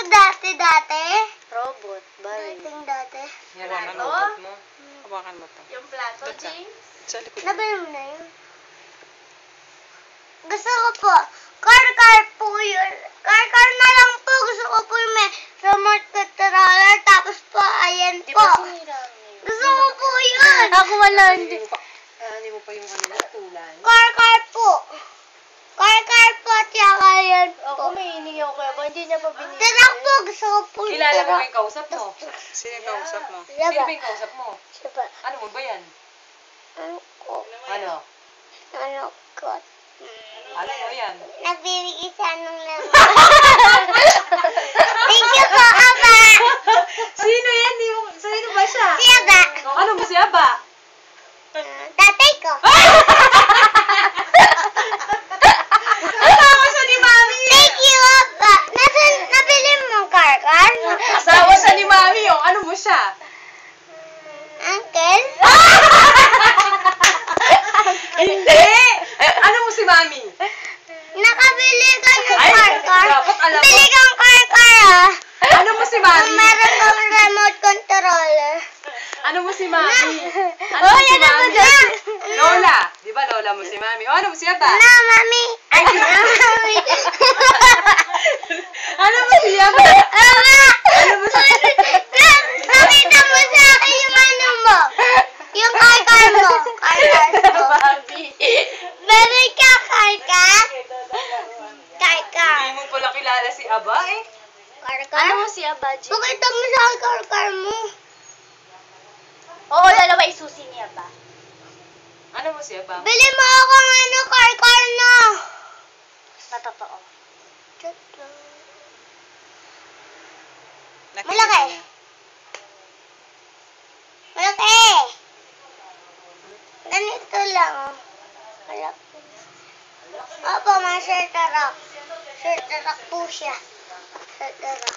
dati. Robot, Barbie. Dati. Yan ang robot mo. Hawakan mo to. Yung plato, Ba't sa- James? Sa likod. Nabili mo na yun? Gusto ko po. Car po yun. Car na lang po. Gusto ko po yung may remote controller. Tapos po, ayan Di po. ba sinira niyo? Gusto ko po yun. Ako wala, hindi. Hindi mo pa yung ano na tulan. Car po. Car po. Tsaka yan Ako po. may hiningi ako kaya ba hindi niya pa binili? Tirak po. Gusto ko po yung Kilala mo tirak. ba yung kausap mo? Sino yung kausap mo? Diba? Sino ba yung kausap mo? Diba? Ano mo ba yan? Ano ko? Ano? Ano ko? Ano mo yan? Nagbibigay sa anong naman. Thank you po, Aba. Sino yan? Sino ba siya? Si Aba. Ano mo si Aba? Tatay ko. Asawa siya ni Mami! Thank you, Aba. Nabili mo car? Asawa siya ni Mami, oh. Ano mo siya? Uncle? Hindi! Ano mo si Mami? Nakabili ka ng Ay, car? dapat alam mo. Bili kang car, ah. Ano mo si Mami? Meron kang remote controller. Ano mo si Mami? Ano mo si Mami? Lola! Di ba Lola mo si Mami? O, ano mo si Aba? Na, mami. Mami. Ano mo si Aba? Aba. Ano mo si Nakita mo sa akin yung ano mo. Yung car mo. Car mo. Barbie. Meron ka car? Hindi mo pala kilala si Aba eh. Ano mo siya, Baji? Pakita mo sa akin car mo. Oo, dalawa isusi niya ba? Ano mo si Aba? Bili mo akong ano, car na. Na totoo. Malaki. Malaki. Ganito lang. Malaki. Opo, mga shirtarak. Shirtarak po siya. Shirtarak.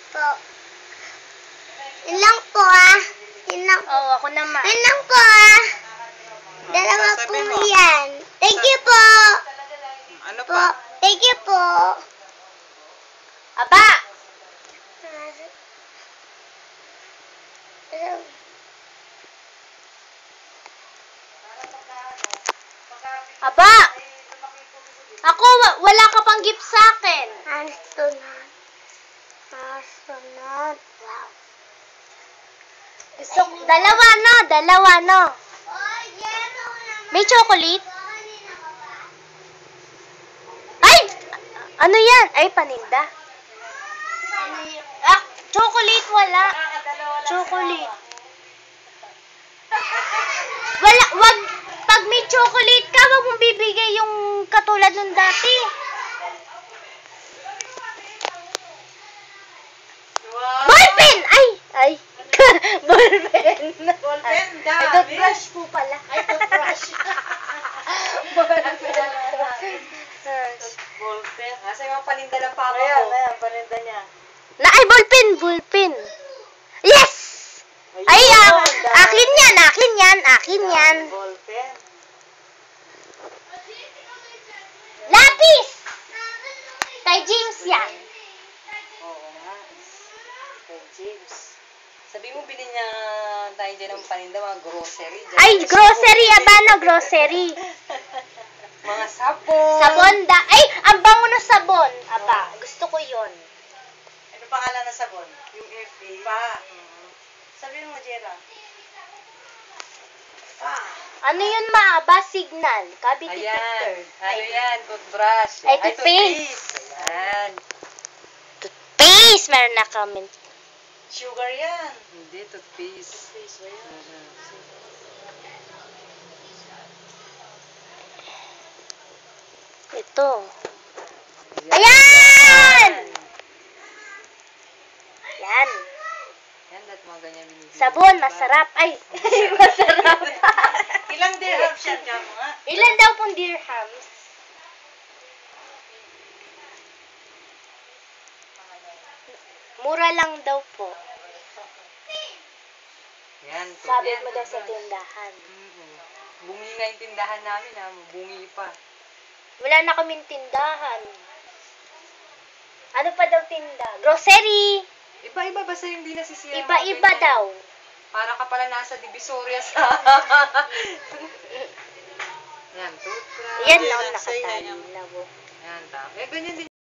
Po. Yun lang po, ah. Yun lang. Oo, ako naman. Yun lang po, ah. Dalawa po sasabihin mo. yan. Thank you po. Ano Po. pa? Thank you po. Aba! Aba! Ako, wala ka pang gift sa akin. Astronaut. Astronaut. Wow. Gusto, dalawa no. May chocolate? Ay! Ano yan? Ay, paninda. Ah, chocolate wala. Chocolate. Wag, pag may chocolate ka, wag mong bibigay yung katulad nung dati. Ballpen! Ay! Ballpen! Ballpen, Ay, dami. toothbrush po pala. Ay, toothbrush. Ballpen. Nasa yung mga paninda ng papa ko. Ayan, paninda niya. Ay, ballpen. Yes! Ay, akin yan. Ballpen. Lapis! Kay James yan. Oo nga. Kay James. Sabi mo, bilhin niya tayo dyan ng paninda, mga grocery. Dyan. Ay, grocery, abano, grocery. Mga sabon. Sabon ay, ang bango na sabon. Aba, gusto ko yun. Ano pangalan ng sabon? Yung FA. Pa. Sabi mo, Jera. Pa. Ano yun, maaba? Signal. Cavity Ayan. filter. Ano yan? Toothbrush. Ay, toothpaste. Ayan. Toothpaste, meron na kami. Sugar yan. Hindi, toothpaste. Toothpaste ba yan? Ito. Ayan! Yan. Yan, dat mga ganyan binibili. Sabon, masarap. Ay, masarap. Ilang dirham siya ka mga? Ilan daw pong dirhams? Mura lang daw po. Yan. Sabi yan, mo daw sa toothbrush. tindahan. Bungi nga yung tindahan namin ha. Bungi pa. Wala na kaming tindahan. Ano pa daw tinda? Grocery. Iba-iba, basta yung di nasisira. mga Iba-iba ganyan. daw. Para ka pala nasa Divisoria sa... Yan, toothbrush. Yan, no, nakatali na. Yan, tama. Eh, ganyan din